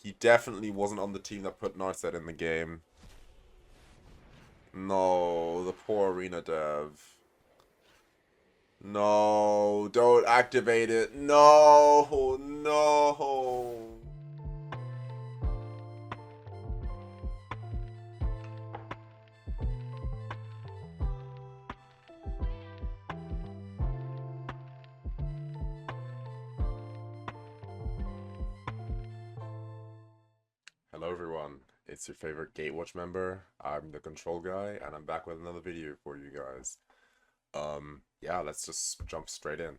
He definitely wasn't on the team that put Narset in the game. No, the poor arena dev. No, don't activate it. No, no. Hello everyone, it's your favorite Gatewatch member. I'm the control guy, and I'm back with another video for you guys. Yeah, let's just jump straight in.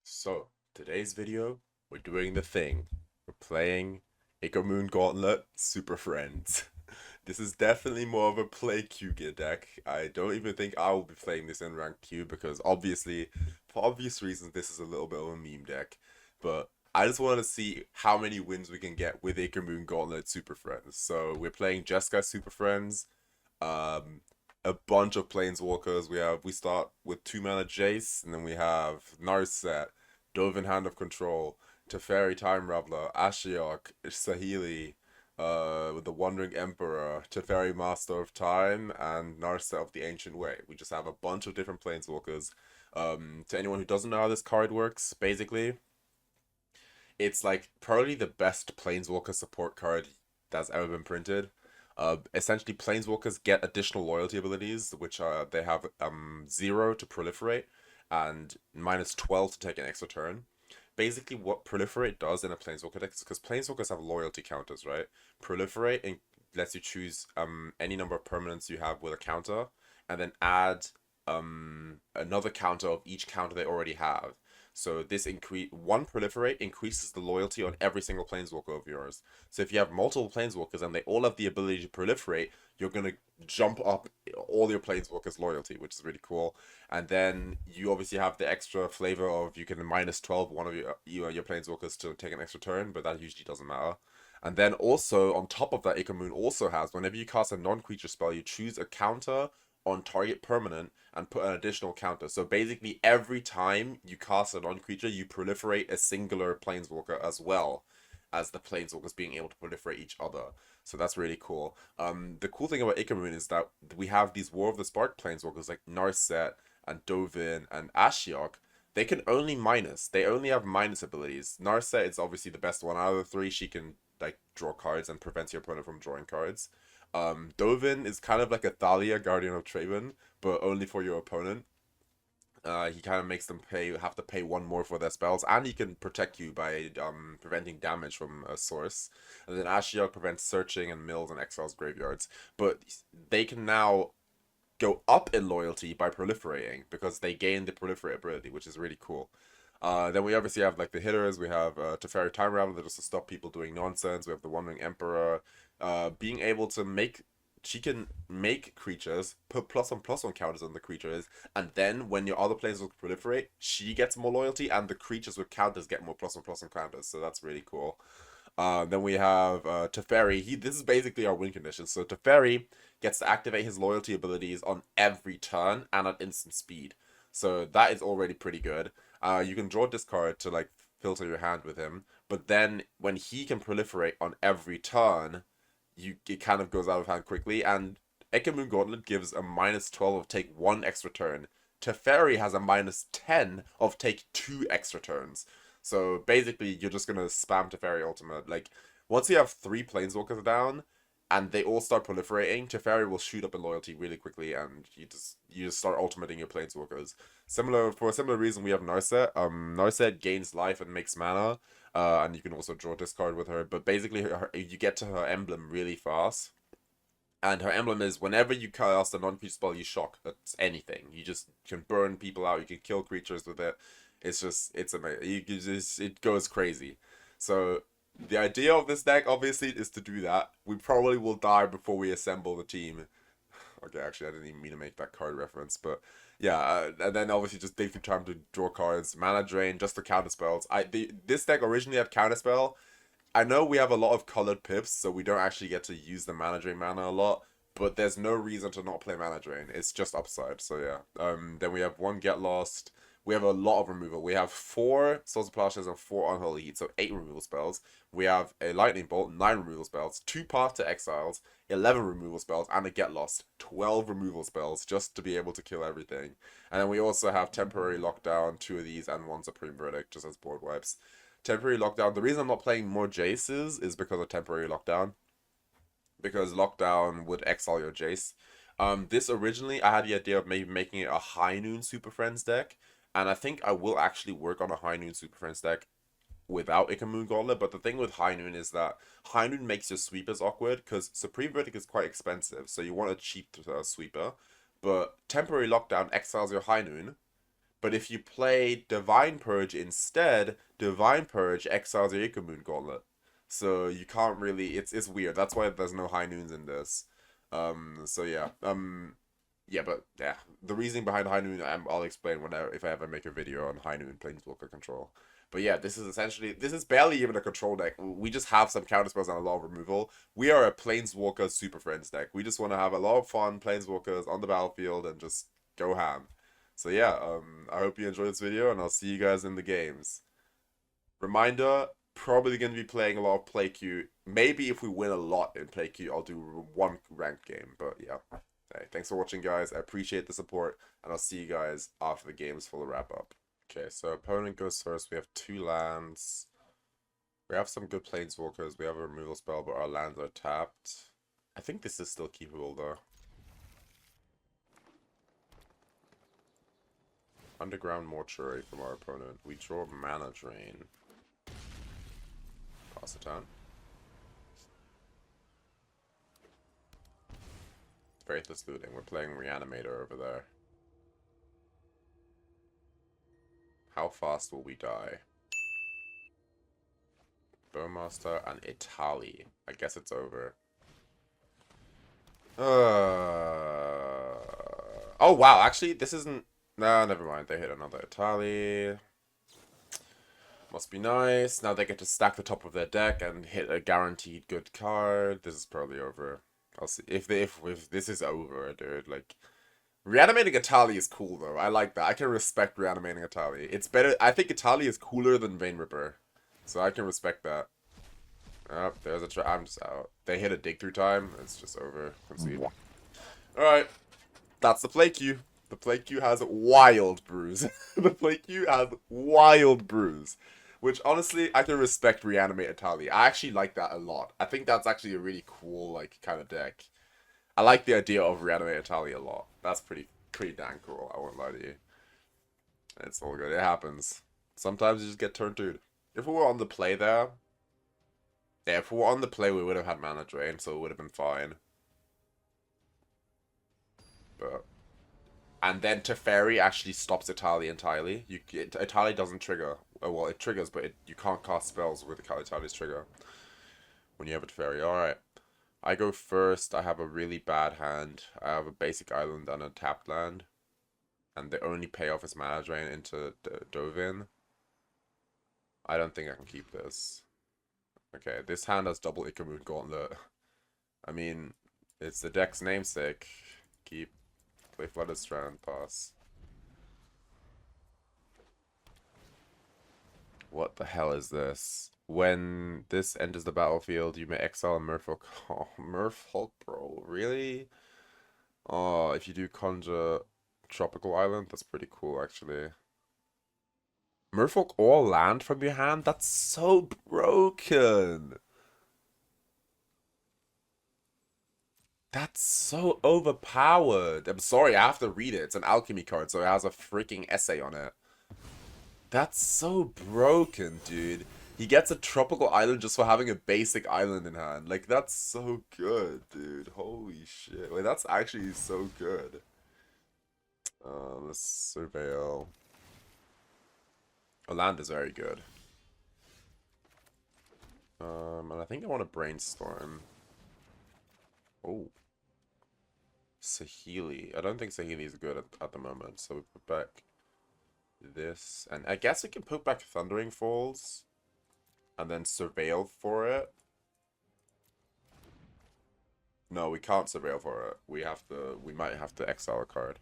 So, today's video, we're doing the thing. We're playing Ichormoon Gauntlet Superfriends. This is definitely more of a play Q gear deck. I don't even think I will be playing this in ranked Q because obviously, for obvious reasons, this is a little bit of a meme deck. But I just want to see how many wins we can get with Ichormoon Gauntlet Superfriends. So we're playing Jeskai Superfriends. A bunch of planeswalkers. We start with 2-mana Jace, and then we have Narset, Dovin Hand of Control, Teferi Time Raveler, Ashiok, Saheeli, with the Wandering Emperor, Teferi Master of Time, and Narset of the Ancient Way. We just have a bunch of different planeswalkers. To anyone who doesn't know how this card works, basically, it's like probably the best planeswalker support card that's ever been printed. Essentially, planeswalkers get additional loyalty abilities, which are they have 0 to proliferate and -12 to take an extra turn. Basically, what proliferate does in a planeswalker deck is because planeswalkers have loyalty counters, right? Proliferate lets you choose any number of permanents you have with a counter, and then add another counter of each counter they already have. So this one proliferate increases the loyalty on every single planeswalker of yours. So if you have multiple planeswalkers and they all have the ability to proliferate, you're gonna jump up all your planeswalkers' loyalty, which is really cool. And then you obviously have the extra flavor of you can -12 one of your planeswalkers to take an extra turn, but that usually doesn't matter. And then also on top of that, Ichormoon also has whenever you cast a non-creature spell, you choose a counter on target permanent and put an additional counter. So basically every time you cast a non-creature, you proliferate a singular planeswalker as well as the planeswalkers being able to proliferate each other. So that's really cool. The cool thing about Ichormoon is that we have these War of the Spark planeswalkers like Narset and Dovin and Ashiok. They can only minus. They only have minus abilities. Narset is obviously the best one out of the three. She can like draw cards and prevents your opponent from drawing cards. Dovin is kind of like a Thalia, Guardian of Traven, but only for your opponent. He kind of makes them have to pay 1 more for their spells, and he can protect you by preventing damage from a source. And then Ashiok prevents searching and mills and exiles graveyards. But they can now go up in loyalty by proliferating because they gain the proliferate ability, which is really cool. Then we obviously have like the hitters. We have Teferi Time Raveler just to stop people doing nonsense. We have the Wandering Emperor, being able to she can make creatures, put +1/+1 counters on the creatures, and then when your other players will proliferate, she gets more loyalty, and the creatures with counters get more +1/+1 counters. So that's really cool. Then we have Teferi. This is basically our win condition. So Teferi gets to activate his loyalty abilities on every turn and at instant speed. So that is already pretty good. You can draw this card to like filter your hand with him, but then when he can proliferate on every turn, it kind of goes out of hand quickly. And Ichormoon Gauntlet gives a -12 of take 1 extra turn. Teferi has a -10 of take 2 extra turns. So basically, you're just gonna spam Teferi ultimate. Like once you have 3 planeswalkers down, and they all start proliferating, Teferi will shoot up in loyalty really quickly, and you just start ultimating your planeswalkers. For a similar reason, we have Narset. Narset gains life and makes mana, and you can also draw this card with her. But basically, you get to her emblem really fast, and her emblem is whenever you cast a non-creature spell, you shock. That's anything. You just can burn people out. You can kill creatures with it. It's amazing. It goes crazy. So the idea of this deck, obviously, is to do that. We probably will die before we assemble the team. Okay, actually, I didn't even mean to make that card reference, but yeah, and then obviously just take the time to draw cards, mana drain, just to counter spells. This deck originally had counterspell. I know we have a lot of colored pips, so we don't actually get to use the mana drain mana a lot, but there's no reason to not play mana drain. It's just upside, so yeah. Then we have 1 Get Lost. we have a lot of removal. We have 4 Swords of Plowshares and 4 Unholy Heat, so 8 removal spells. We have a Lightning Bolt, 9 removal spells, 2 Path to Exiles, 11 removal spells, and a Get Lost, 12 removal spells just to be able to kill everything. And then we also have Temporary Lockdown, 2 of these, and 1 Supreme Verdict, just as board wipes. Temporary Lockdown, the reason I'm not playing more Jaces is because of Temporary Lockdown. Because Lockdown would exile your Jace. This originally, I had the idea of maybe making it a High Noon Super Friends deck. And I think I will actually work on a High Noon Super Friends deck without Ichormoon Gauntlet. But the thing with High Noon is that High Noon makes your sweepers awkward because Supreme Verdict is quite expensive. So you want a cheap sweeper. But Temporary Lockdown exiles your High Noon. But if you play Divine Purge instead, Divine Purge exiles your Ichormoon Gauntlet. So you can't really, it's weird. That's why there's no High Noons in this. So yeah. Yeah, but yeah, the reasoning behind High Noon, I'll explain if I ever make a video on High Noon Planeswalker control. But yeah, this is barely even a control deck. We just have some counterspells and a lot of removal. We are a Planeswalker Super Friends deck. We just want to have a lot of fun Planeswalkers on the battlefield and just go ham. So yeah, I hope you enjoyed this video, and I'll see you guys in the games. Reminder, probably going to be playing a lot of play queue. Maybe if we win a lot in play queue, I'll do 1 ranked game. But yeah. Hey, thanks for watching, guys. I appreciate the support, and I'll see you guys after the games for the wrap-up. Okay, so opponent goes first. We have 2 lands. We have some good planeswalkers. We have a removal spell, but our lands are tapped. I think this is still keepable, though. Underground Mortuary from our opponent. We draw Mana Drain. Pass it down. Faithless Looting. We're playing Reanimator over there. How fast will we die? Bowmaster and Italy. I guess it's over. Oh wow, actually this isn't... No, never mind. They hit another Italy. Must be nice. Now they get to stack the top of their deck and hit a guaranteed good card. This is probably over. I'll see if this is over, dude. Like, reanimating Italy is cool though. I like that. I can respect reanimating Italy. It's better. I think Italy is cooler than Vein Ripper, so I can respect that. Oh, there's a I'm just out. They hit a dig through time. It's just over. Concede. All right, that's the play queue. The play queue has wild brews. The play queue has wild brews. Which, honestly, I can respect Reanimate Italy. I actually like that a lot. I think that's actually a really cool, like, kind of deck. I like the idea of Reanimate Italy a lot. That's pretty dang cool, I won't lie to you. It's all good. It happens. Sometimes you just get turned, dude. If we were on the play there... Yeah, if we were on the play, we would have had Mana Drain, so it would have been fine. But... And then Teferi actually stops Italy entirely. Italy doesn't trigger. Well, it triggers, but you can't cast spells with Italy's trigger when you have a Teferi. Alright. I go first. I have a really bad hand. I have a basic island and a tapped land. And the only payoff is Mana Drain into Dovin. I don't think I can keep this. Okay, this hand has double Ichormoon Gauntlet. I mean, it's the deck's namesake. Keep. Play Flooded Strand, pass. What the hell is this? When this enters the battlefield, you may exile a Merfolk. Oh, Merfolk, bro. Really? Oh, if you do conjure Tropical Island, that's pretty cool, actually. Merfolk all land from your hand? That's so broken. That's so overpowered. I'm sorry, I have to read it. It's an alchemy card, so it has a freaking essay on it. That's so broken, dude. He gets a tropical island just for having a basic island in hand. Like, that's so good, dude. Holy shit. Like, that's actually so good. Let's surveil. Land is very good. And I think I want to brainstorm. Oh. Saheeli. I don't think Saheeli is good at the moment, so we put back this. And I guess we can put back Thundering Falls and then surveil for it. No, we can't surveil for it. We might have to exile a card.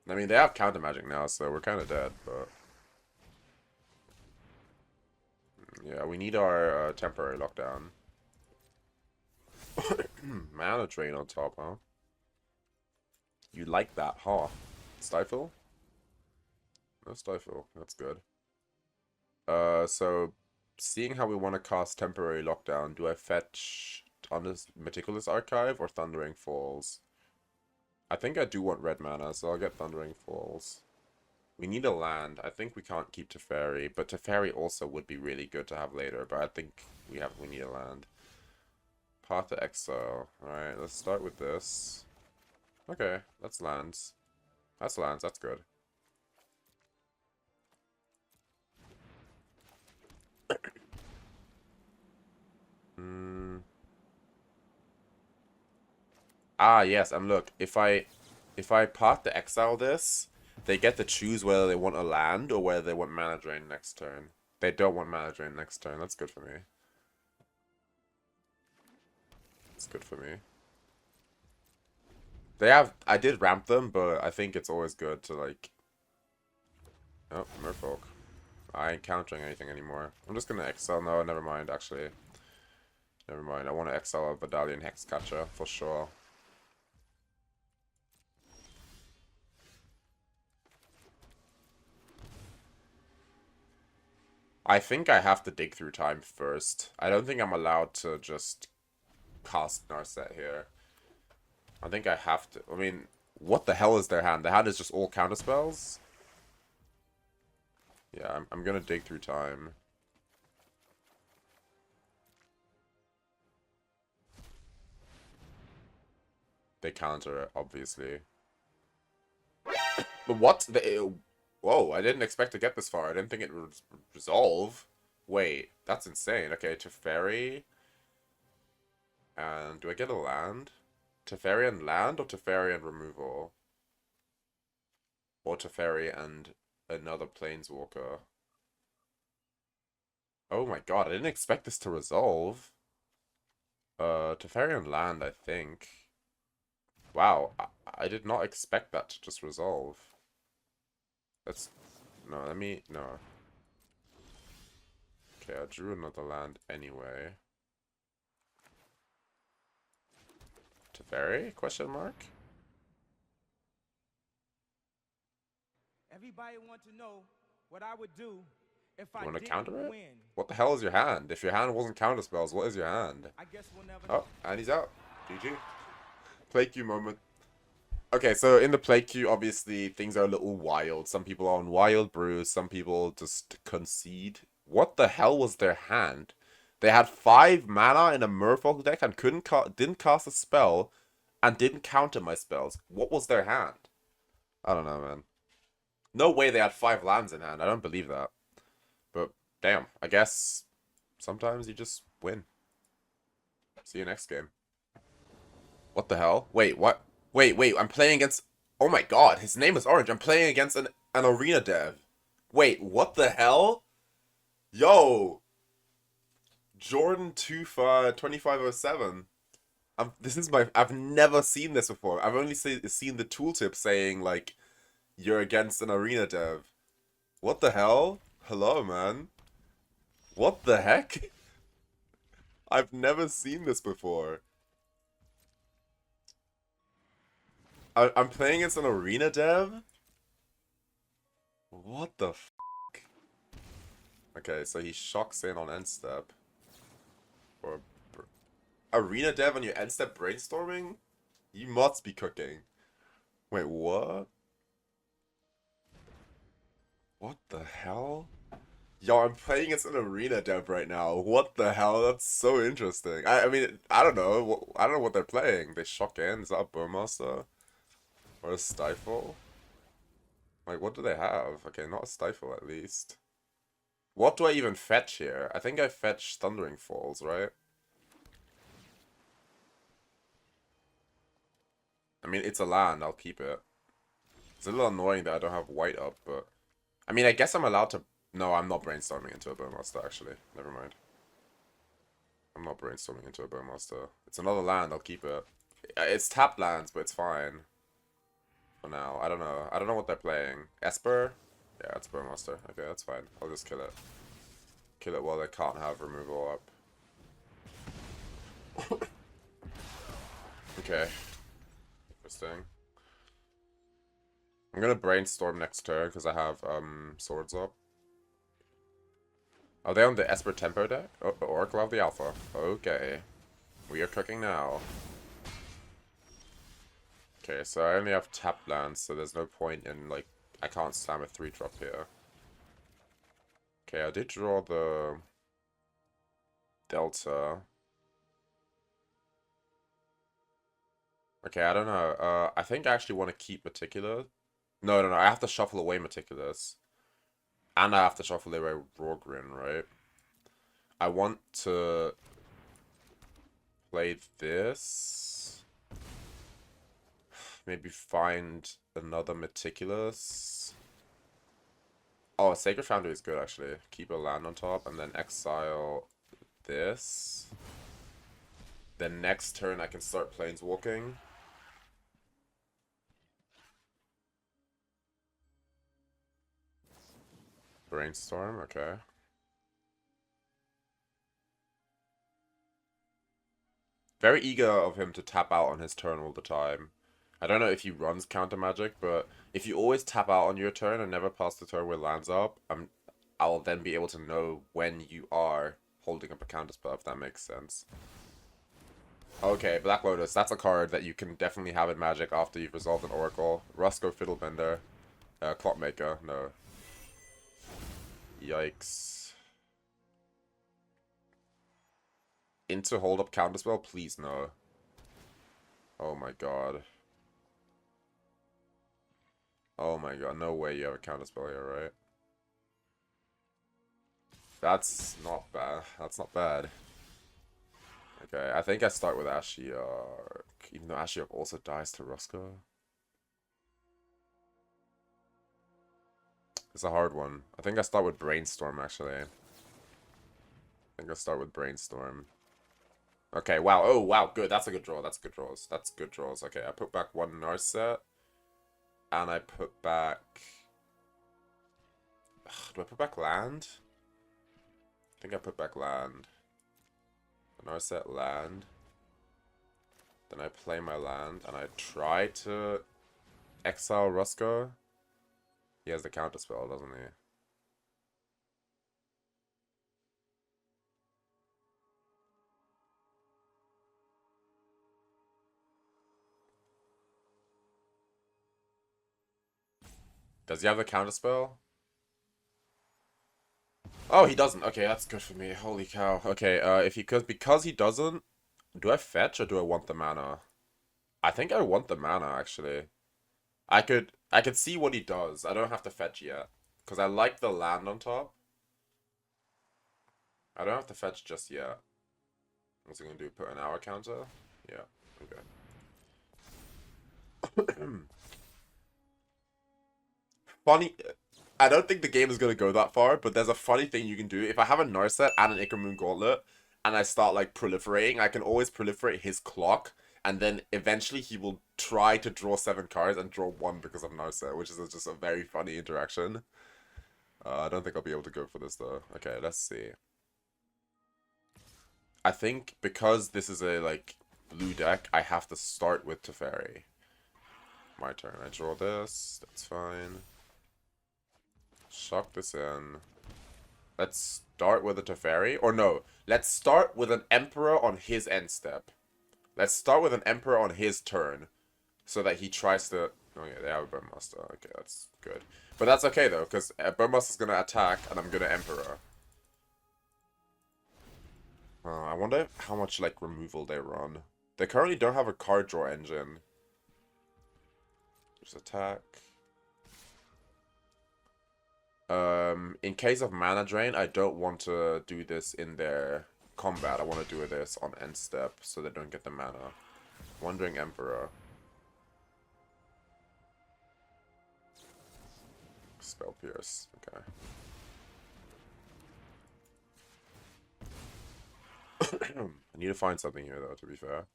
I mean, they have counter magic now, so we're kind of dead, but... Yeah, we need our temporary lockdown. Mana drain on top, huh? You like that, huh? Stifle? No stifle. That's good. So... Seeing how we want to cast temporary lockdown, do I fetch on this Meticulous Archive or Thundering Falls? I think I do want red mana, so I'll get Thundering Falls. We need a land. I think we can't keep Teferi, but Teferi also would be really good to have later, but I think we need a land. Path to Exile. Alright, let's start with this. Okay, that's lands. That's lands, that's good. Ah, yes, and look, if I path to Exile this, they get to choose whether they want a land or whether they want mana drain next turn. They don't want mana drain next turn. That's good for me. It's good for me. They have... I did ramp them, but I think it's always good to, like... Oh, Merfolk. I ain't countering anything anymore. I'm just gonna Exile. No, never mind, actually. Never mind. I want to Exile a Vidalian Hexcatcher, for sure. I think I have to dig through time first. I don't think I'm allowed to just cast Narset here. I think I have to. I mean, what the hell is their hand? Their hand is just all counterspells? Yeah, I'm gonna dig through time. They counter it, obviously. But what? Whoa, I didn't expect to get this far. I didn't think it would resolve. Wait, that's insane. Okay, Teferi. And do I get a land? Teferi and land or Teferi and removal? Or Teferi and another Planeswalker? Oh my god, I didn't expect this to resolve. Teferi and land, I think. Wow, I did not expect that to just resolve. That's... No, let me... No. Okay, I drew another land anyway. Teferi? Question mark? Everybody want to know what I would do if I want to didn't counter it? win. What the hell is your hand? If your hand wasn't counter spells, what is your hand? I guess we'll never Oh, and he's out. GG. Play queue moment. Okay, so in the play queue, obviously, things are a little wild. Some people are on wild brews, some people just concede. What the hell was their hand? They had 5 mana in a Merfolk deck and didn't cast a spell and didn't counter my spells. What was their hand? I don't know, man. No way they had 5 lands in hand. I don't believe that. But, damn. I guess sometimes you just win. See you next game. What the hell? Wait, what? Wait, I'm playing against... Oh my god, his name is Orange. I'm playing against an arena dev. Wait, what the hell? Yo! Jordan 2507. This is my... I've never seen this before. I've only seen the tooltip saying, like, you're against an arena dev. What the hell? Hello, man. What the heck? I've never seen this before. I'm playing against an arena dev? What the f***? Okay, so he shocks in on end step. Or arena dev on your end step brainstorming? You must be cooking. Wait, what? What the hell? Yo, I'm playing against an arena dev right now. What the hell? That's so interesting. I mean, I don't know. I don't know what they're playing. They shock in? Is that a Burmaster? Or a Stifle? Like, what do they have? Okay, not a Stifle at least. What do I even fetch here? I think I fetch Thundering Falls, right? I mean, it's a land. I'll keep it. It's a little annoying that I don't have white up, but... I mean, I guess I'm allowed to... No, I'm not brainstorming into a Burmaster, actually. Never mind. I'm not brainstorming into a Burmaster. It's another land. I'll keep it. It's tapped lands, but it's fine. for now. I don't know. I don't know what they're playing. Esper? Yeah, it's Burmaster. Okay, that's fine. I'll just kill it. Kill it while they can't have removal up. Okay. Interesting. I'm gonna Brainstorm next turn because I have swords up. Are they on the Esper Tempo deck? Oh, Oracle of the Alpha. Okay. We are cooking now. Okay, so I only have tap lands, so there's no point in, like, I can't slam a 3-drop here. Okay, I did draw the Delta. Okay, I don't know. I think I actually want to keep Meticulous. No, I have to shuffle away Meticulous. And I have to shuffle away Raugrin, right? I want to play this. Maybe find another Meticulous. Oh, Sacred Foundry is good, actually. Keep a land on top, and then exile this. Then next turn, I can start Planeswalking. Brainstorm, okay. Very eager of him to tap out on his turn all the time. I don't know if he runs counter magic, but if you always tap out on your turn and never pass the turn where lands up, I'll then be able to know when you are holding up a counter spell, if that makes sense. Okay, Black Lotus, that's a card that you can definitely have in Magic after you've resolved an Oracle. Rusko Fiddlebender. Clockmaker, no. Yikes. Into hold up counterspell? Please no. Oh my god. Oh my god, no way you have a counterspell here, right? That's not bad. That's not bad. Okay, I think I start with Ashiok. Even though Ashiok also dies to Rusko. It's a hard one. I think I start with Brainstorm, actually. I think I start with Brainstorm. Okay, wow. Oh, wow. Good. That's a good draw. That's good draws. That's good draws. Okay, I put back one Narset. And I put back... do I put back land? I think I put back land. Narset land. Then I play my land. And I try to exile Rusko. He has the counterspell, doesn't he? Does he have the counterspell? Oh, he doesn't. Okay, that's good for me. Holy cow. Okay, if he could, because he doesn't, do I fetch or do I want the mana? I think I want the mana, actually. I could see what he does. I don't have to fetch yet. Because I like the land on top. I don't have to fetch just yet. What's he gonna do? Put an hour counter? Yeah, okay. Funny, I don't think the game is gonna go that far, but there's a funny thing you can do. If I have a Narset and an Ichormoon Gauntlet, and I start like proliferating, I can always proliferate his clock, and then eventually he will try to draw 7 cards and draw 1 because of Narset, which is just a very funny interaction. I don't think I'll be able to go for this though. Okay, let's see. I think because this is a like blue deck, I have to start with Teferi. My turn. I draw this. That's fine. Shock this in. Let's start with a Teferi. Or no, let's start with an Emperor on his end step. Let's start with an Emperor on his turn. So that he tries to... Oh yeah, they have a Burmaster. Okay, that's good. But that's okay though, because Burmaster's going to attack and I'm going to Emperor. I wonder how much like removal they run. They currently don't have a card draw engine. Just attack. In case of mana drain, I don't want to do this in their combat. I want to do this on end step so they don't get the mana. Wandering Emperor. Spell Pierce. Okay. I need to find something here though, to be fair.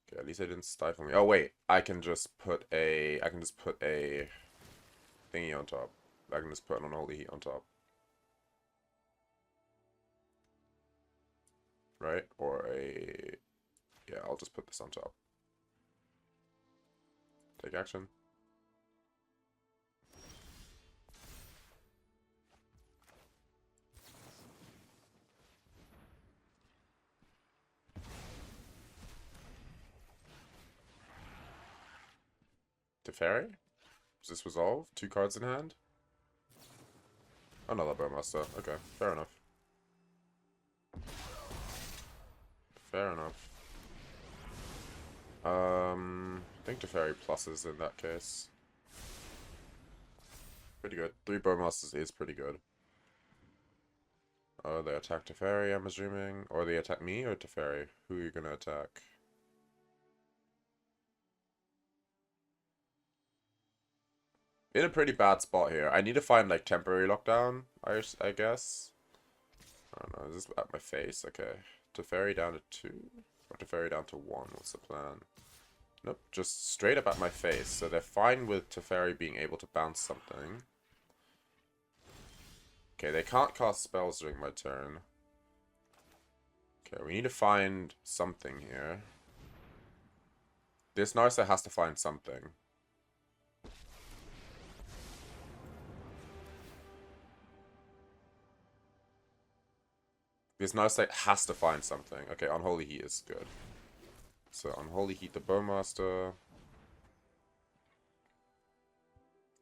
Okay, at least I didn't stifle me. Oh wait, I can just put a thingy on top. I can just put an Unholy Heat on top. Right? Or a... Yeah, I'll just put this on top. Take action. Teferi? Does this resolve? 2 cards in hand? Another Bowmaster. Okay, fair enough. Fair enough. I think Teferi pluses in that case. Pretty good. 3 Bowmasters is pretty good. Oh, they attack Teferi, I'm assuming. Or they attack me or Teferi? Who are you gonna attack? In a pretty bad spot here. I need to find, like, temporary lockdown, I guess. I don't know, is this at my face? Okay. Teferi down to 2? Or Teferi down to 1? What's the plan? Nope, just straight up at my face. So they're fine with Teferi being able to bounce something. Okay, they can't cast spells during my turn. Okay, we need to find something here. This Narset has to find something. This Narset has to find something. Okay, Unholy Heat is good. So, Unholy Heat the Bowmaster.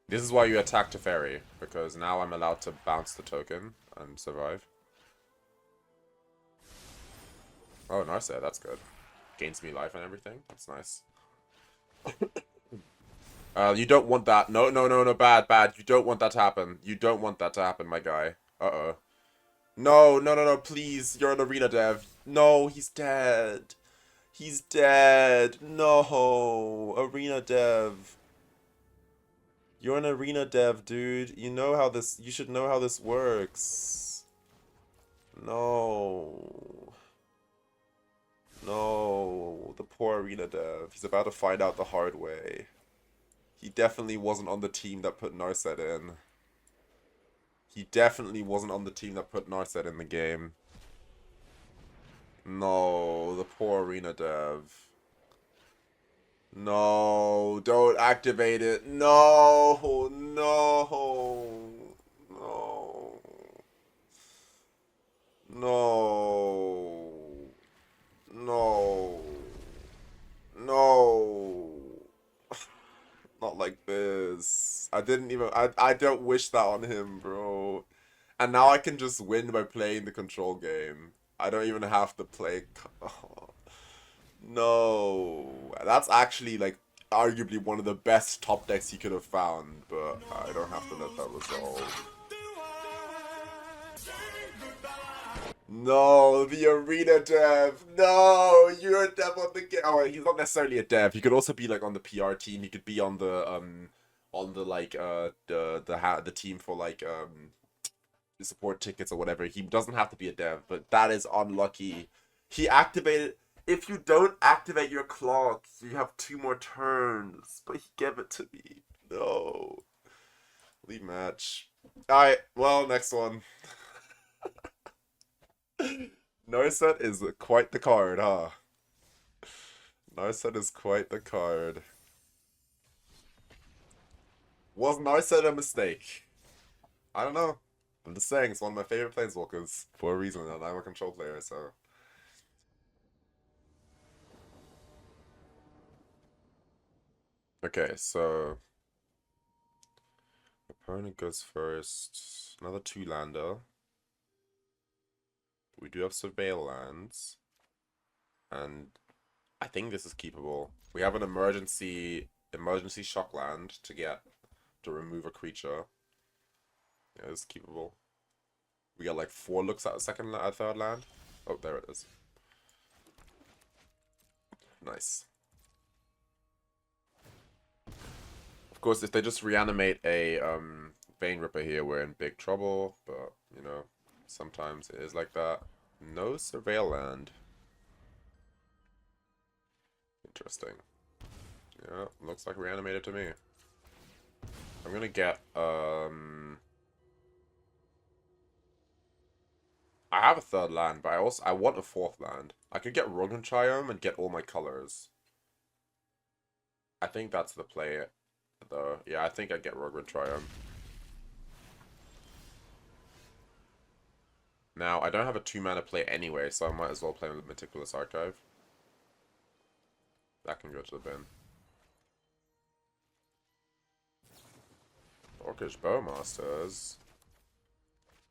This is why you attack Teferi, because now I'm allowed to bounce the token and survive. Oh, Narset, that's good. Gains me life and everything. That's nice. You don't want that. No, no, no, no, bad, bad. You don't want that to happen. You don't want that to happen, my guy. Uh-oh. No, no, no, no, please. You're an arena dev. No, he's dead. He's dead. No. Arena dev. You're an arena dev, dude. You know how this... You should know how this works. No. No. The poor arena dev. He's about to find out the hard way. He definitely wasn't on the team that put Narset in. He definitely wasn't on the team that put Narset in the game. No, the poor arena dev. No, don't activate it. No, no, no, no, no, no. Not like this. I didn't even... I don't wish that on him, bro. And now I can just win by playing the control game. I don't even have to play... Oh. No. That's actually, like, arguably one of the best top decks he could have found. But I don't have to let that resolve. No, the arena dev. No, you're a dev on the game. Oh, he's not necessarily a dev. He could also be like on the PR team. He could be on the like the team for like the support tickets or whatever. He doesn't have to be a dev, but that is unlucky. He activated. If you don't activate your clock, you have 2 more turns. But he gave it to me. No. Leave match. Alright, well, next one. Narset is quite the card, huh? Narset is quite the card. Was Narset a mistake? I don't know. I'm just saying, it's one of my favorite planeswalkers for a reason, and I'm a control player, so... Okay, so... Opponent goes first. Another 2-lander. We do have Surveil lands. And I think this is keepable. We have an emergency shock land to remove a creature. Yeah, it's keepable. We got like 4 looks at a third land. Oh, there it is. Nice. Of course, if they just reanimate a Vein Ripper here, we're in big trouble. But you know, sometimes it is like that. No Surveil land. Interesting. Yeah, looks like Reanimator to me. I'm gonna get, I have a third land, but I want a fourth land. I could get Raugrin Triome and get all my colors. I think that's the play, though. Yeah, I think I get Raugrin Triome. Now, I don't have a 2-mana play anyway, so I might as well play with Meticulous Archive. That can go to the bin. Orcish Bowmasters.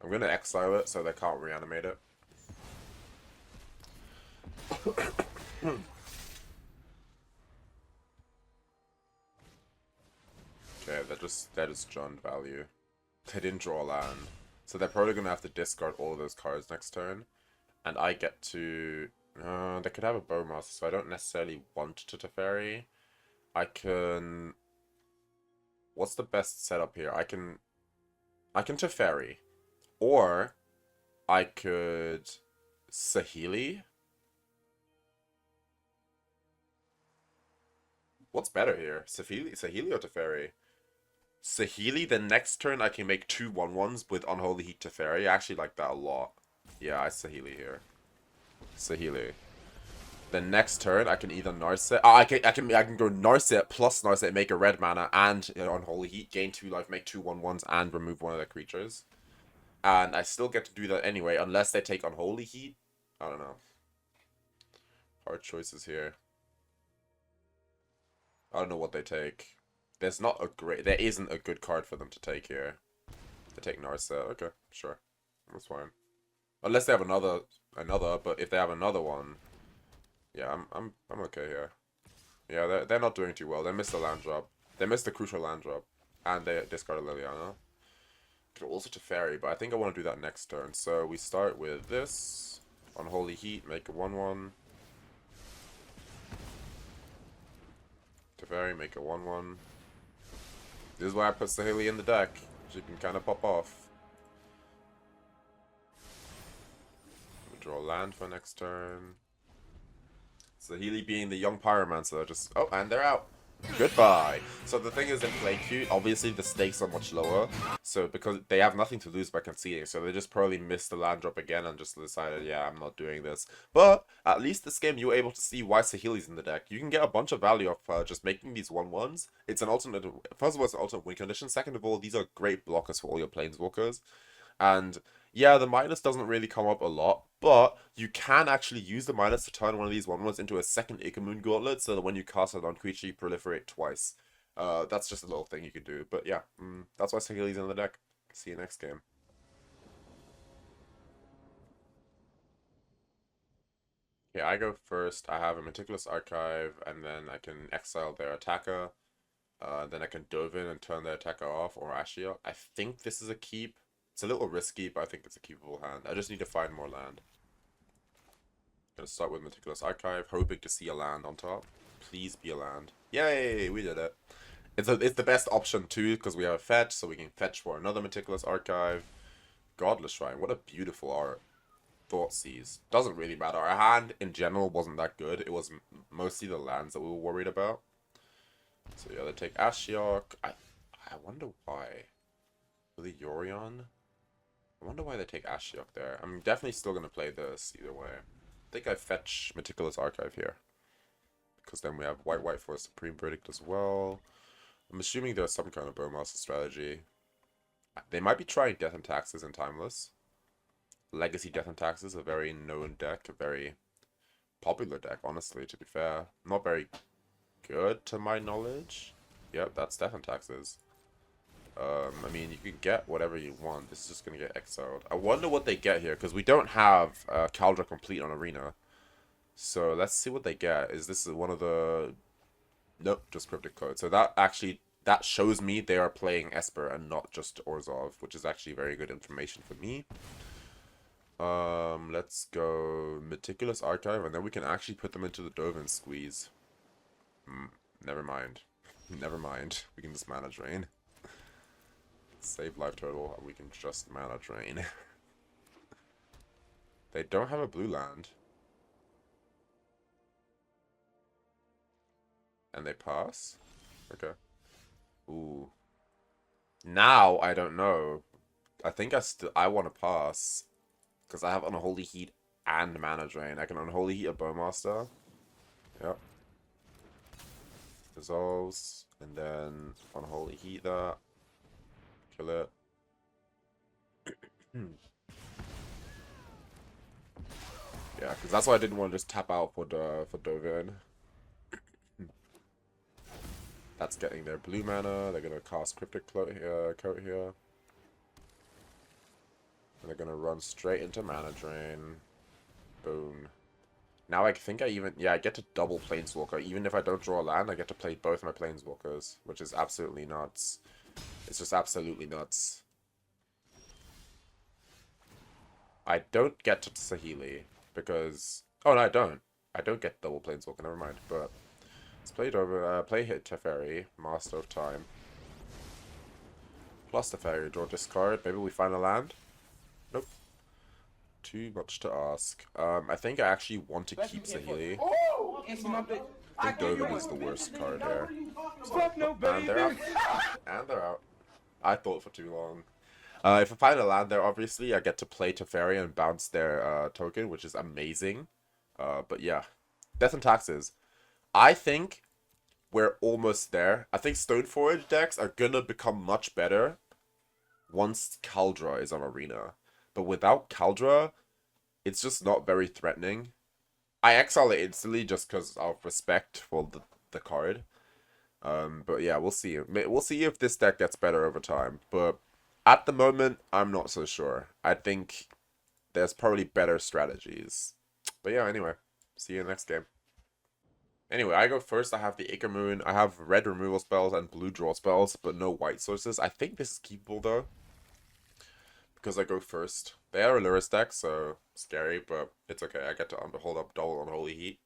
I'm gonna exile it so they can't reanimate it. Okay, they're just John value. They didn't draw land. So they're probably gonna have to discard all of those cards next turn. And I get to they could have a Bowmaster, so I don't necessarily want to Teferi. I can, what's the best setup here? I can Teferi. Or I could Saheeli. What's better here? Saheeli or Teferi? Saheeli, then next turn I can make 2 1/1s with Unholy Heat Teferi. I actually like that a lot. Yeah, I Saheeli here. Saheeli. Then next turn I can either Narset. I can go Narset plus Narset, make a red mana, and Unholy Heat, gain 2 life, make 2 1/1s, and remove one of their creatures. And I still get to do that anyway, unless they take Unholy Heat. I don't know. Hard choices here. I don't know what they take. There isn't a good card for them to take here. They take Narset. Okay, sure. That's fine. Unless they have another, but if they have another one, yeah, I'm okay here. Yeah, they're not doing too well. They missed the land drop. They missed the crucial land drop. And they discarded Liliana. Could also Teferi, but I think I want to do that next turn. So we start with this. Unholy Heat, make a 1/1. Teferi, make a 1/1. This is why I put Saheeli in the deck. She can kind of pop off. We draw land for next turn. Saheeli being the young pyromancer, just, oh, and they're out. Goodbye. So the thing is, in play queue, obviously the stakes are much lower. So because they have nothing to lose by conceding, so they just probably missed the land drop again and just decided, yeah, I'm not doing this. But at least this game, you were able to see why Saheeli's in the deck. You can get a bunch of value off just making these 1/1s. It's an alternate. First of all, it's an alternate win condition. Second of all, these are great blockers for all your planeswalkers. And yeah, the minus doesn't really come up a lot, but you can actually use the minus to turn one of these 1/1s into a second Ichormoon Gauntlet, so that when you cast it on creature, you proliferate twice. That's just a little thing you can do. But yeah, that's why Saheeli's in the deck. See you next game. Okay, I go first. I have a Meticulous Archive, and then I can exile their attacker. Then I can Dovin and turn their attacker off, or Ashiok. I think this is a keep. It's a little risky, but I think it's a keepable hand. I just need to find more land. Gonna start with Meticulous Archive, hoping to see a land on top. Please be a land. Yay, we did it. It's the best option too, because we have a fetch, so we can fetch for another Meticulous Archive. Godless Shrine, what a beautiful art. Thoughtseize. Doesn't really matter. Our hand in general wasn't that good. It was mostly the lands that we were worried about. So yeah, they take Ashiok. I wonder why. Really Yorion? I wonder why they take Ashiok there. I'm definitely still going to play this either way. I think I fetch Meticulous Archive here. Because then we have white for a Supreme Verdict as well. I'm assuming there's some kind of Bowmaster strategy. They might be trying Death and Taxes and Timeless. Legacy Death and Taxes, a very known deck, a very popular deck, honestly, to be fair. Not very good to my knowledge. Yep, that's Death and Taxes. I mean, you can get whatever you want. This is just going to get exiled. I wonder what they get here, because we don't have Caldra complete on Arena. So let's see what they get. Is this one of the... Nope, just Cryptic Code. So that shows me they are playing Esper and not just Orzhov, which is actually very good information for me. Let's go Meticulous Archive, and then we can actually put them into the Dovin squeeze. Never mind. Never mind. We can just mana drain. Save life total, and we can just mana drain. They don't have a blue land. And they pass? Okay. Ooh. Now, I don't know. I think I want to pass. Because I have Unholy Heat and Mana Drain. I can Unholy Heat a Bowmaster. Yep. Dissolves. And then Unholy Heat that. Kill it. Yeah, because that's why I didn't want to just tap out for Dovin. That's getting their blue mana. They're gonna cast Cryptic Coat here. And they're gonna run straight into Mana Drain. Boom. Now I think I get to double Planeswalker. Even if I don't draw a land, I get to play both my Planeswalkers, which is absolutely nuts. It's just absolutely nuts. I don't get to Saheeli because... Oh, no, I don't. I don't get double Planeswalker, never mind. But let's play it over. Play hit Teferi, Master of Time. Plus Teferi, draw discard. Maybe we find a land? Nope. Too much to ask. I think I actually want to keep Saheeli. I think Dovin is the worst card here. And they're out. And they're out. I thought for too long. If I find a land there, obviously, I get to play Teferi and bounce their token, which is amazing. But yeah. Death and Taxes. I think we're almost there. I think Stoneforge decks are gonna become much better once Kaldra is on Arena. But without Kaldra, it's just not very threatening. I exile it instantly just because of respect for the card. But yeah, we'll see. We'll see if this deck gets better over time. But at the moment, I'm not so sure. I think there's probably better strategies. But yeah, anyway. See you in the next game. Anyway, I go first. I have the Ichormoon. I have red removal spells and blue draw spells, but no white sources. I think this is keepable, though. Because I go first. They are a Lurrus deck, so scary, but it's okay. I get to hold up double Unholy Heat.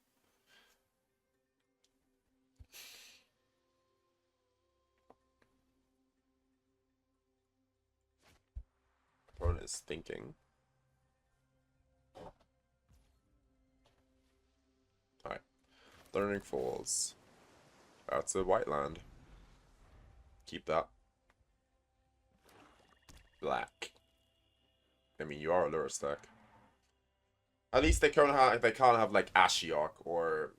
Opponent is thinking. Alright. Learning Falls. That's a white land. Keep that. Black. I mean, you are a Lurrus deck. At least they can't have like Ashiok or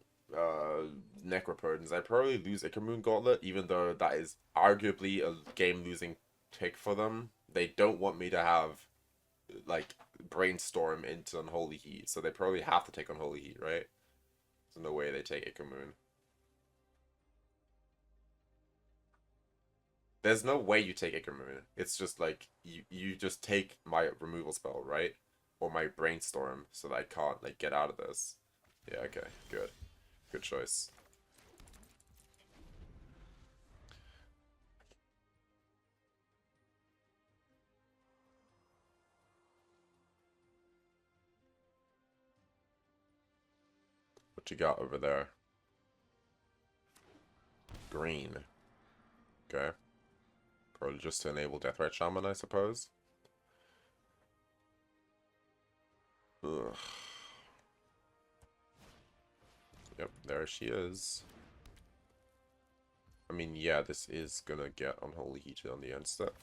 Necropotence. I probably lose Ichormoon Gauntlet, even though that is arguably a game-losing pick for them. They don't want me to have like Brainstorm into Unholy Heat, so they probably have to take Unholy Heat, right? There's no way they take Ichormoon. There's no way you take Ichormoon. It's just like you just take my removal spell, right? Or my Brainstorm, so that I can't like get out of this. Yeah, okay, good. Good choice. What you got over there? Green. Okay. Probably just to enable Deathrite Shaman, I suppose. Ugh. Yep, there she is. I mean, yeah, this is gonna get Unholy Heat on the end step.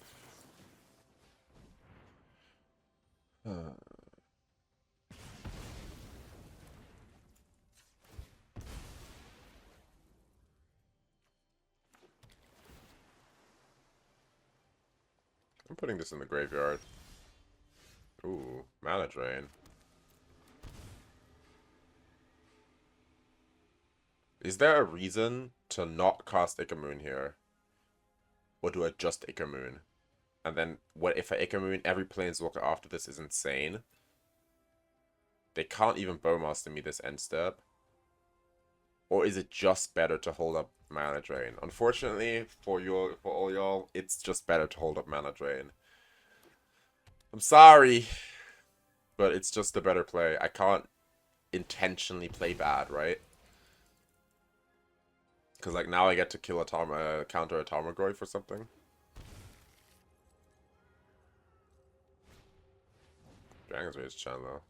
I'm putting this in the graveyard. Ooh, Mana Drain. Is there a reason to not cast Ichormoon here? Or do I just Ichormoon? And then, what if I Ichormoon every Planeswalker after this is insane? They can't even Bowmaster me this end step. Or is it just better to hold up Mana Drain? Unfortunately, for all y'all, it's just better to hold up Mana Drain. I'm sorry, but it's just a better play. I can't intentionally play bad, right? Because like now I get to kill a counter a Tarmogoyf for something. Dragon's Rage Chandler.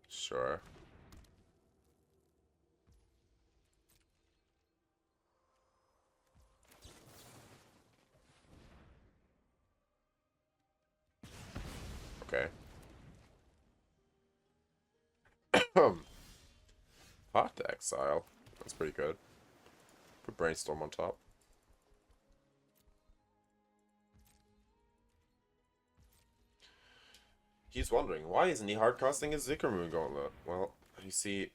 Sure. Okay. Path to Exile. That's pretty good. Put Brainstorm on top. He's wondering, why isn't he hardcasting his Ichormoon Gauntlet? Well, you see...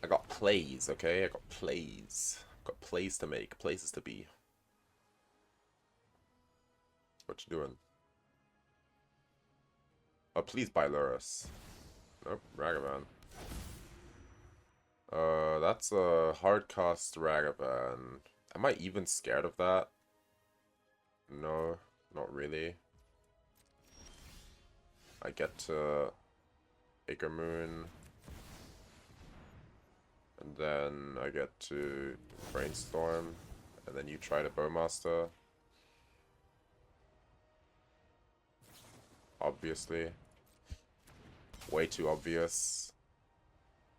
I got plays, okay? I got plays. Got plays to make, places to be. What you doing? Oh, please buy Lurrus. Nope, Ragavan. That's a hardcast Ragavan. Am I even scared of that? No, not really. I get to Ichormoon. And then I get to Brainstorm. And then you try to Bowmaster. Obviously. Way too obvious.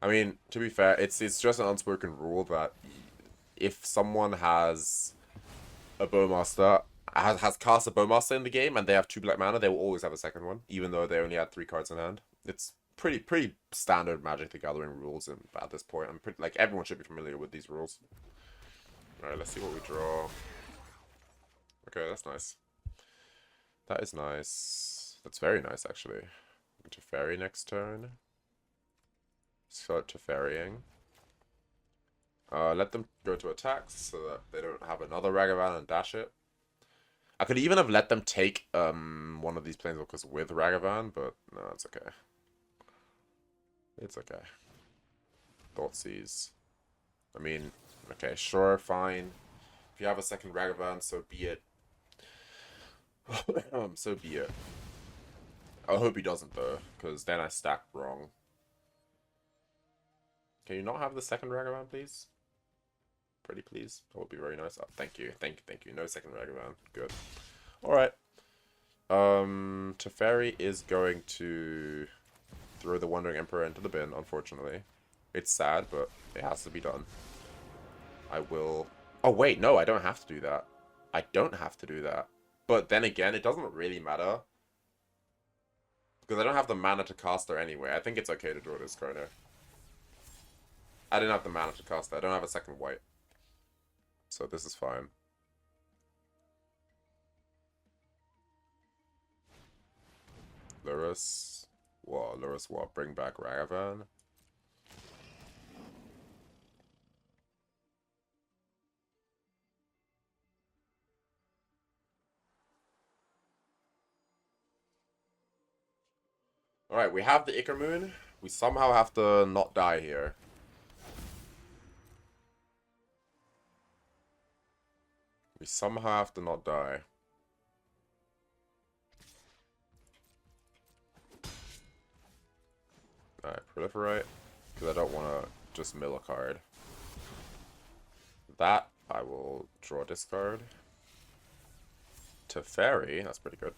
I mean, to be fair, it's just an unspoken rule that if someone has a Bowmaster, has cast a Bowmaster in the game, and they have 2 black mana, they will always have a second one, even though they only had 3 cards in hand. It's pretty standard Magic the Gathering rules at this point. I'm pretty, like, everyone should be familiar with these rules. Alright, let's see what we draw. Okay, that's nice. That is nice. That's very nice, actually. Teferi next turn. Start Teferying. Let them go to attacks so that they don't have another Ragavan and dash it. I could even have let them take one of these Planeswalkers with Ragavan, but no, it's okay. It's okay. Thoughtseize. I mean, okay, sure, fine. If you have a second Ragavan, so be it. So be it. I hope he doesn't, though, because then I stack wrong. Can you not have the second Ragavan, please? Pretty please. That would be very nice. Oh, thank you. Thank you. No second Ragavan. Good. Alright. Teferi is going to throw the Wandering Emperor into the bin, unfortunately. It's sad, but it has to be done. I will... Oh, wait. No, I don't have to do that. I don't have to do that. But then again, it doesn't really matter. Because I don't have the mana to cast her anyway. I think it's okay to draw this card here. I didn't have the mana to cast her. I don't have a second white. So this is fine. Lurrus. Whoa, Lurrus what? Bring back Ragavan. Alright, we have the Ichormoon. We somehow have to not die here. We somehow have to not die. Alright, Proliferate. Because I don't want to just mill a card. That, I will draw a discard. Teferi, that's pretty good.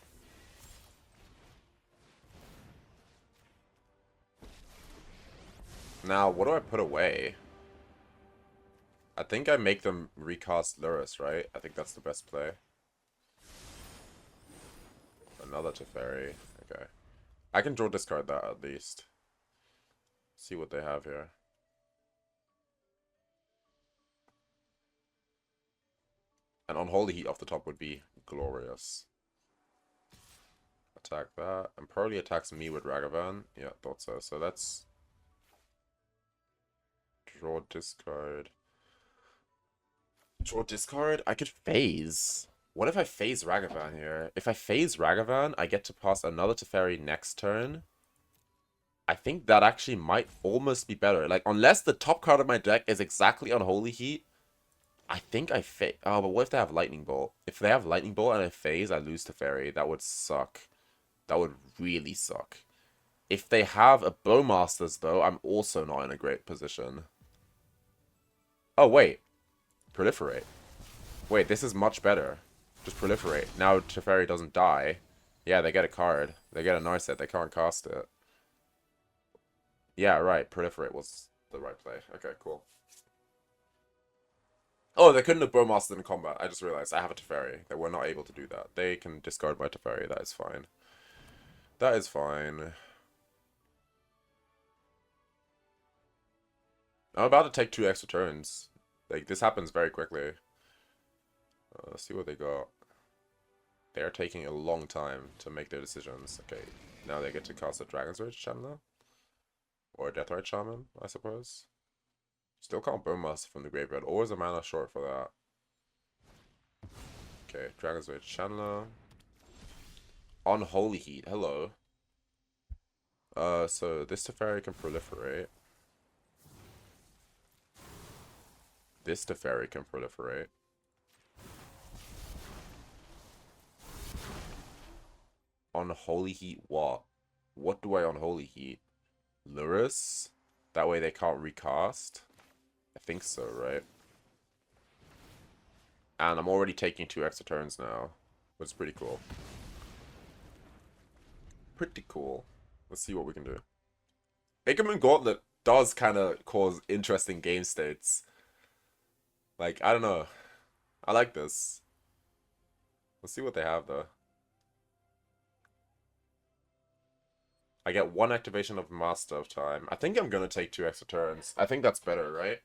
Now, what do I put away? I think I make them recast Lurrus, right? I think that's the best play. Another Teferi. Okay. I can draw discard that at least. See what they have here. An Unholy Heat off the top would be glorious. Attack that. And probably attacks me with Ragavan. Yeah, thought so. So that's... Draw discard. Draw discard? I could phase. What if I phase Ragavan here? If I phase Ragavan, I get to pass another Teferi next turn. I think that actually might almost be better. Like, unless the top card of my deck is exactly Unholy Heat, I think I phase. Oh, but what if they have Lightning Bolt? If they have Lightning Bolt and I phase, I lose Teferi. That would suck. That would really suck. If they have a Bowmasters, though, I'm also not in a great position. Oh, wait. Proliferate. Wait, this is much better. Just Proliferate. Now Teferi doesn't die. Yeah, they get a card. They get a Narset. They can't cast it. Yeah, right. Proliferate was the right play. Okay, cool. Oh, they couldn't have Bowmastered in combat. I just realized I have a Teferi. They were not able to do that. They can discard my Teferi. That is fine. That is fine. I'm about to take 2 extra turns. Like, this happens very quickly. Let's see what they got. They're taking a long time to make their decisions. Okay, now they get to cast a Dragon's Rage Channeler. Or a Deathrite Shaman, I suppose. Still can't Bowmaster from the graveyard. Always a mana short for that. Okay, Dragon's Rage Channeler. Unholy Heat, hello. So this Teferi can proliferate. This Teferi can proliferate. Unholy Heat what? What do I Unholy Heat? Lurrus? That way they can't recast? I think so, right? And I'm already taking 2 extra turns now. Which is pretty cool. Pretty cool. Let's see what we can do. Ichormoon Gauntlet does kind of cause interesting game states. Like, I don't know. I like this. Let's see what they have, though. I get 1 activation of Master of Time. I think I'm going to take 2 extra turns. I think that's better, right?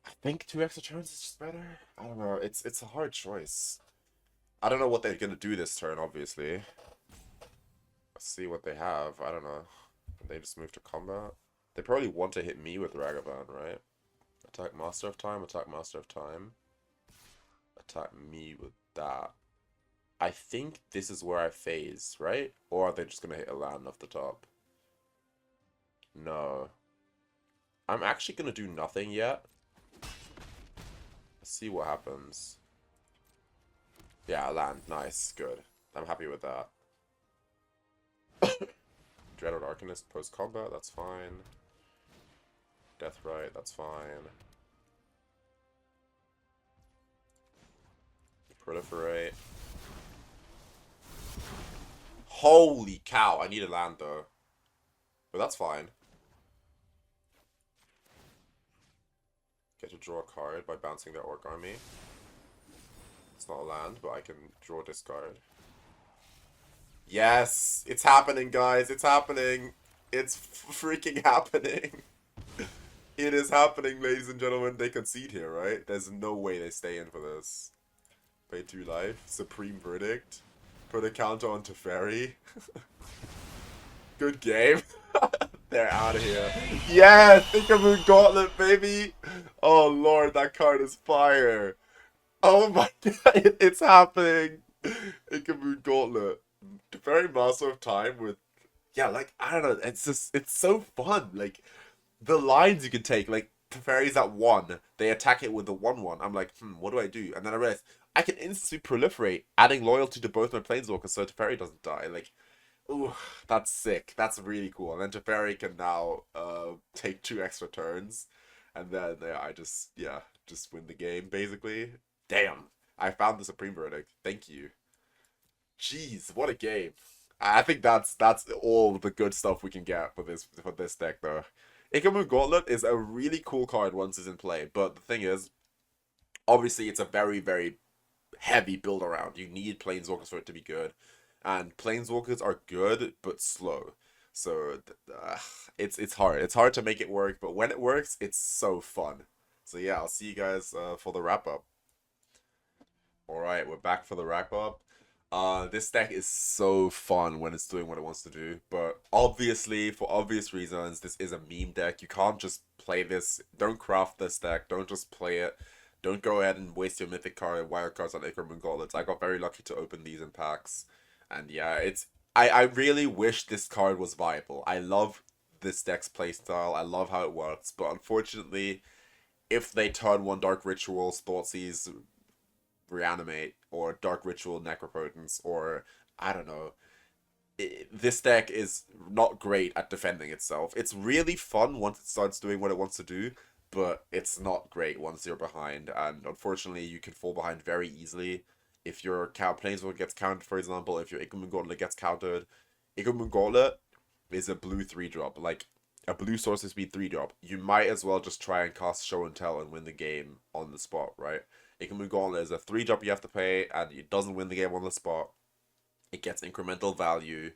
I think 2 extra turns is just better. I don't know. It's a hard choice. I don't know what they're going to do this turn, obviously. Let's see what they have. I don't know. They just move to combat. They probably want to hit me with Ragavan, right? Attack Master of Time, attack Master of Time. Attack me with that. I think this is where I phase, right? Or are they just going to hit a land off the top? No. I'm actually going to do nothing yet. Let's see what happens. Yeah, land. Nice. Good. I'm happy with that. Dreaded Arcanist post-combat. That's fine. Deathrite. That's fine. Proliferate. Holy cow, I need a land though. But that's fine. Get to draw a card by bouncing their Orc Army. It's not a land, but I can draw this card. Yes! It's happening, guys! It's happening! It's freaking happening! It is happening, ladies and gentlemen. They concede here, right? There's no way they stay in for this. Pay 2 life. Supreme Verdict. Put a counter on Teferi. Good game. They're out of here. Yes! Ichormoon Gauntlet, baby! Oh lord, that card is fire. Oh my god, it's happening. Ichormoon Gauntlet. Teferi Master of Time with... Yeah, like, I don't know. It's just, it's so fun. Like, the lines you can take, like, Teferi's at 1. They attack it with the 1/1. I'm like, what do I do? And then I realize I can instantly proliferate, adding loyalty to both my Planeswalkers so Teferi doesn't die. Like, ooh, that's sick. That's really cool. And then Teferi can now take 2 extra turns. And then I just win the game, basically. Damn. I found the Supreme Verdict. Thank you. Jeez, what a game. I think that's all the good stuff we can get for this deck, though. Ichormoon Gauntlet is a really cool card once it's in play, but the thing is, obviously it's a very, very heavy build around. You need Planeswalkers for it to be good, and Planeswalkers are good but slow. So it's hard. It's hard to make it work, but when it works, it's so fun. So yeah, I'll see you guys for the wrap up. All right, we're back for the wrap up. This deck is so fun when it's doing what it wants to do, but obviously, for obvious reasons, this is a meme deck. You can't just play this. Don't craft this deck. Don't just play it. Don't go ahead and waste your mythic card, wild cards on Ichormoon Gauntlets. I got very lucky to open these in packs, and yeah, I really wish this card was viable. I love this deck's playstyle. I love how it works, but unfortunately, if they turn 1 Dark Ritual, Thoughtseize, Reanimate, or Dark Ritual Necropotence, or I don't know, this deck is not great at defending itself. It's really fun once it starts doing what it wants to do, but it's not great once you're behind, and unfortunately you can fall behind very easily. If your Planeswalker gets countered, for example, if your Ichormoon Gauntlet gets countered, Ichormoon Gauntlet is a blue 3-drop. Like, a blue sorcery speed 3-drop, you might as well just try and cast Show and Tell and win the game on the spot, right? Ichormoon Gauntlet is a 3-drop you have to pay, and it doesn't win the game on the spot. It gets incremental value,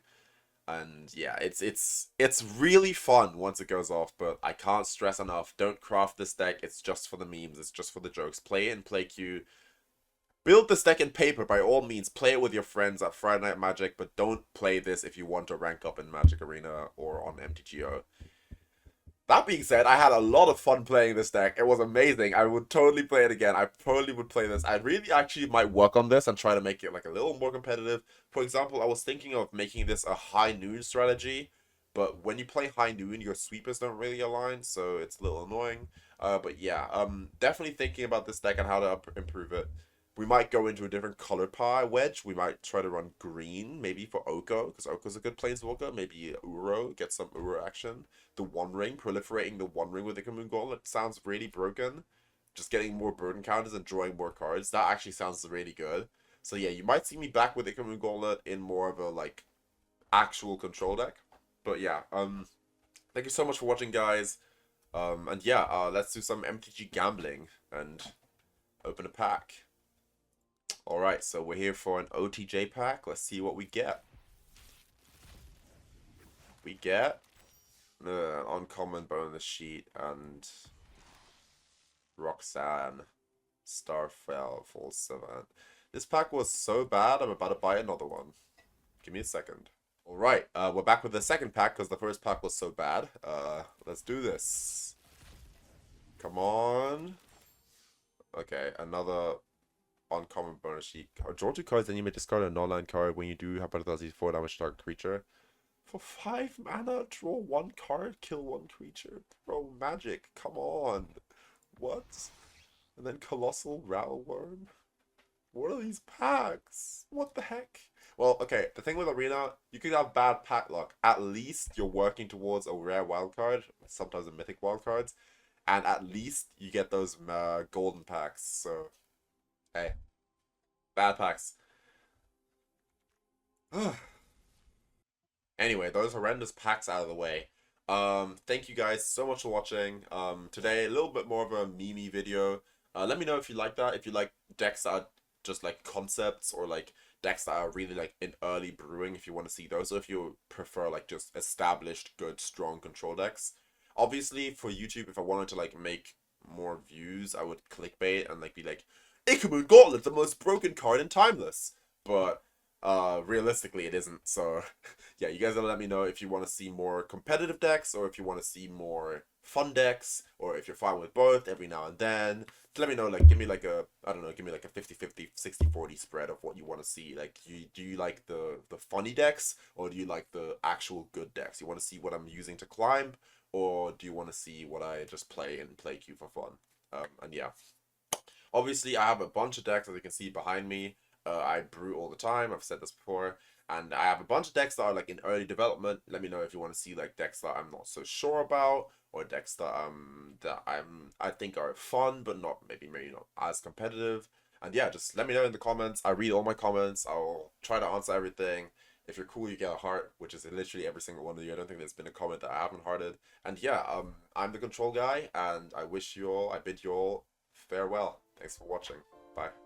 and yeah, it's really fun once it goes off, but I can't stress enough, don't craft this deck, it's just for the memes, it's just for the jokes. Play it in play queue. Build this deck in paper, by all means. Play it with your friends at Friday Night Magic, but don't play this if you want to rank up in Magic Arena or on MTGO. That being said, I had a lot of fun playing this deck. It was amazing. I would totally play it again. I totally would play this. I really actually might work on this and try to make it like a little more competitive. For example, I was thinking of making this a high noon strategy, but when you play high noon, your sweepers don't really align, so it's a little annoying. But yeah, definitely thinking about this deck and how to improve it. We might go into a different color pie wedge. We might try to run green, maybe for Oko, because Oko's a good planeswalker. Maybe Uro, get some Uro action. The One Ring, proliferating the One Ring with Ichormoon Gauntlet sounds really broken. Just getting more burden counters and drawing more cards. That actually sounds really good. So yeah, you might see me back with Ichormoon Gauntlet in more of a, like, actual control deck. But yeah, thank you so much for watching, guys. And yeah, let's do some MTG gambling and open a pack. Alright, so we're here for an OTJ pack. Let's see what we get. We get the uncommon bonus sheet and Roxanne, Starfell, Full Savant. This pack was so bad, I'm about to buy another one. Give me a second. Alright, we're back with the second pack because the first pack was so bad. Let's do this. Come on. Okay, another uncommon bonus sheet. Draw 2 cards, then you may discard a non-land card. When you do, have penalties 4 damage to target creature. For 5 mana, draw 1 card, kill 1 creature. Bro, Magic, come on. What? And then Colossal Rattlworm? What are these packs? What the heck? Well, okay, the thing with Arena, you could have bad pack luck. At least you're working towards a rare wildcard, sometimes a mythic wildcards, and at least you get those golden packs, so... Hey, bad packs. Anyway, those horrendous packs out of the way. Thank you guys so much for watching. Today, a little bit more of a meme video. Let me know if you like that. If you like decks that are just like concepts, or like decks that are really like in early brewing, if you want to see those, or if you prefer like just established, good, strong control decks. Obviously, for YouTube, if I wanted to like make more views, I would clickbait and like be like, Ichormoon Gauntlet, the most broken card in Timeless. But realistically, it isn't. So yeah, you guys gotta let me know if you want to see more competitive decks, or if you want to see more fun decks, or if you're fine with both every now and then. Let me know, like, give me like a, I don't know, give me like a 50-50, 60-40 spread of what you want to see. Like, do you like the funny decks, or do you like the actual good decks? You want to see what I'm using to climb, or do you want to see what I just play and play queue for fun? And yeah. Obviously, I have a bunch of decks, as you can see behind me. I brew all the time, I've said this before. And I have a bunch of decks that are like in early development. Let me know if you want to see like decks that I'm not so sure about, or decks that I think are fun but not maybe not as competitive. And yeah, just let me know in the comments. I read all my comments. I'll try to answer everything. If you're cool, you get a heart, which is literally every single one of you. I don't think there's been a comment that I haven't hearted. And yeah, I'm the control guy, and I bid you all farewell. Thanks for watching. Bye.